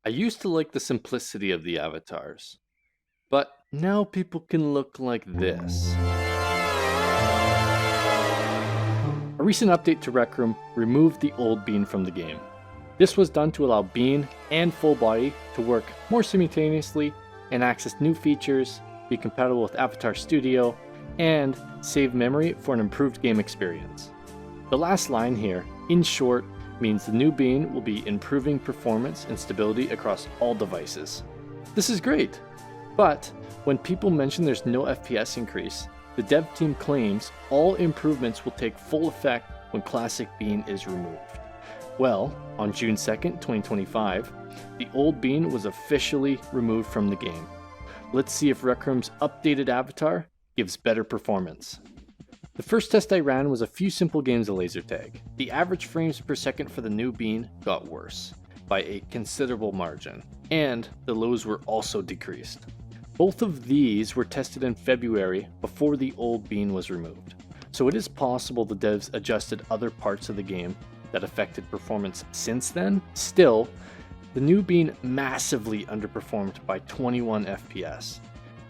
I used to like the simplicity of the avatars, but now people can look like this. A recent update to Rec Room removed the old bean from the game. This was done to allow bean and full body to work more simultaneously and access new features, be compatible with Avatar Studio, and save memory for an improved game experience. The last line here, in short, means the new bean will be improving performance and stability across all devices. This is great, but when people mention there's no FPS increase, the dev team claims all improvements will take full effect when Classic Bean is removed. Well, on June 2nd, 2025, the old bean was officially removed from the game. Let's see if Rec Room's updated avatar gives better performance. The first test I ran was a few simple games of laser tag. The average frames per second for the new bean got worse by a considerable margin, and the lows were also decreased. Both of these were tested in February before the old bean was removed, so it is possible the devs adjusted other parts of the game that affected performance since then. Still, the new bean massively underperformed by 21 FPS.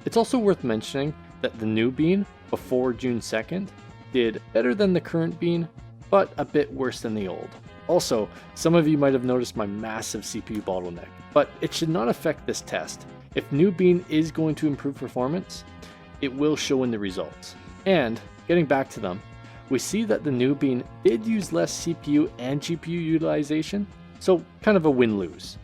It's also worth mentioning that the new bean before June 2nd did better than the current bean, but a bit worse than the old. Also, some of you might have noticed my massive CPU bottleneck, but it should not affect this test. If new bean is going to improve performance, it will show in the results. And getting back to them, we see that the new bean did use less CPU and GPU utilization, so kind of a win-lose.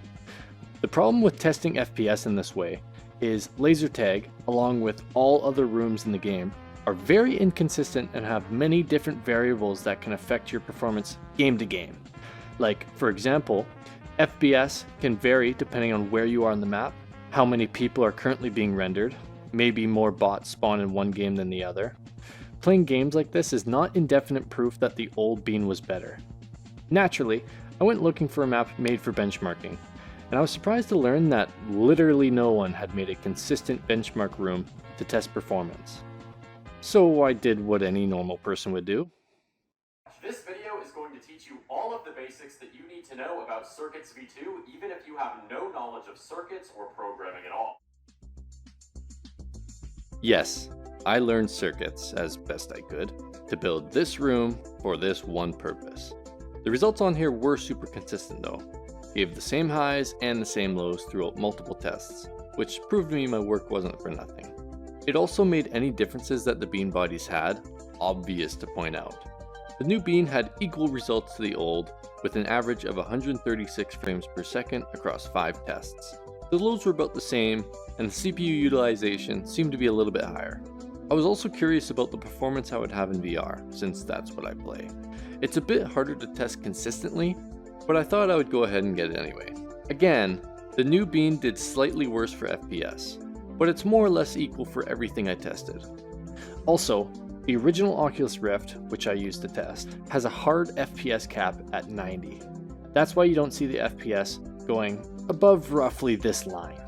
The problem with testing FPS in this way is laser tag, along with all other rooms in the game, are very inconsistent and have many different variables that can affect your performance game to game. Like, for example, FPS can vary depending on where you are on the map, how many people are currently being rendered, maybe more bots spawn in one game than the other. Playing games like this is not indefinite proof that the old bean was better. Naturally, I went looking for a map made for benchmarking, and I was surprised to learn that literally no one had made a consistent benchmark room to test performance. So I did what any normal person would do. This video is going to teach you all of the basics that you need to know about Circuits v2, even if you have no knowledge of circuits or programming at all. Yes, I learned circuits, as best I could, to build this room for this one purpose. The results on here were super consistent though. Gave the same highs and the same lows throughout multiple tests, which proved to me my work wasn't for nothing. It also made any differences that the bean bodies had obvious to point out. The new bean had equal results to the old, with an average of 136 frames per second across 5 tests. The lows were about the same, and the CPU utilization seemed to be a little bit higher. I was also curious about the performance I would have in VR, since that's what I play. It's a bit harder to test consistently, but I thought I would go ahead and get it anyway. Again, the new bean did slightly worse for FPS, but it's more or less equal for everything I tested. Also, the original Oculus Rift, which I used to test, has a hard FPS cap at 90. That's why you don't see the FPS going above roughly this line.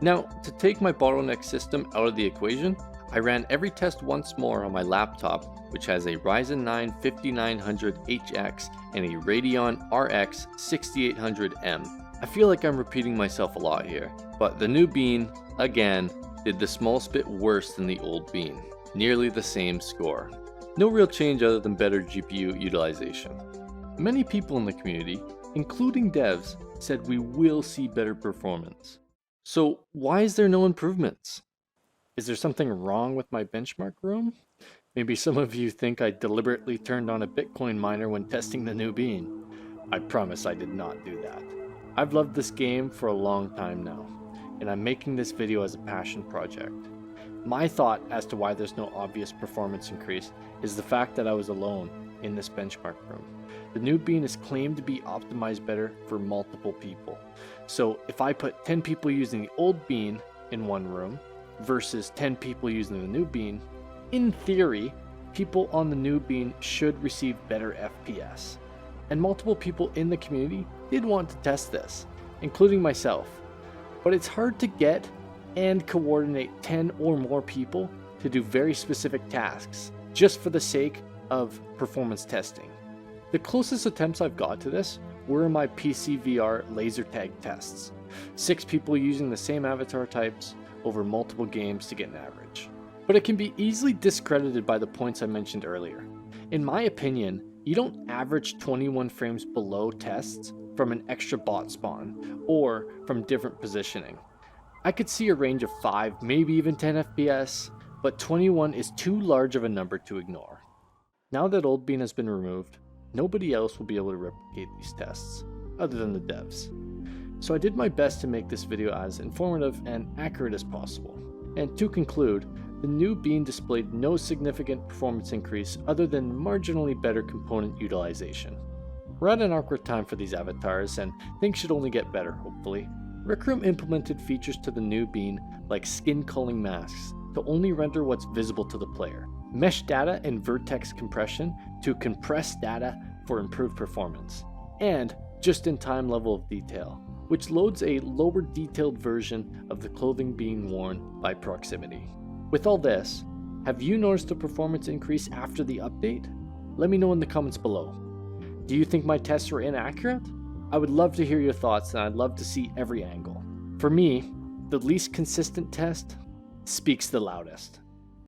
Now, to take my bottleneck system out of the equation, I ran every test once more on my laptop, which has a Ryzen 9 5900HX and a Radeon RX 6800M. I feel like I'm repeating myself a lot here, but the new bean, again, did the smallest bit worse than the old bean. Nearly the same score. No real change other than better GPU utilization. Many people in the community, including devs, said we will see better performance. So why is there no improvements? Is there something wrong with my benchmark room? Maybe some of you think I deliberately turned on a Bitcoin miner when testing the new bean. I promise I did not do that. I've loved this game for a long time now, and I'm making this video as a passion project. My thought as to why there's no obvious performance increase is the fact that I was alone in this benchmark room. The new bean is claimed to be optimized better for multiple people. So if I put 10 people using the old bean in one room versus 10 people using the new bean, in theory, people on the new bean should receive better FPS. And multiple people in the community did want to test this, including myself. But it's hard to get and coordinate 10 or more people to do very specific tasks, just for the sake of performance testing. The closest attempts I've got to this were my PC VR laser tag tests. 6 people using the same avatar types over multiple games to get an average. But it can be easily discredited by the points I mentioned earlier. In my opinion, you don't average 21 frames below tests from an extra bot spawn or from different positioning. I could see a range of 5, maybe even 10 FPS, but 21 is too large of a number to ignore. Now that Old Bean has been removed, nobody else will be able to replicate these tests, other than the devs. So I did my best to make this video as informative and accurate as possible. And to conclude, the new bean displayed no significant performance increase other than marginally better component utilization. We're at an awkward time for these avatars, and things should only get better, hopefully. Rec Room implemented features to the new bean like skin culling masks to only render what's visible to the player, mesh data and vertex compression to compress data for improved performance, and just-in-time level of detail, which loads a lower detailed version of the clothing being worn by proximity. With all this, have you noticed a performance increase after the update? Let me know in the comments below. Do you think my tests were inaccurate? I would love to hear your thoughts, and I'd love to see every angle. For me, the least consistent test speaks the loudest.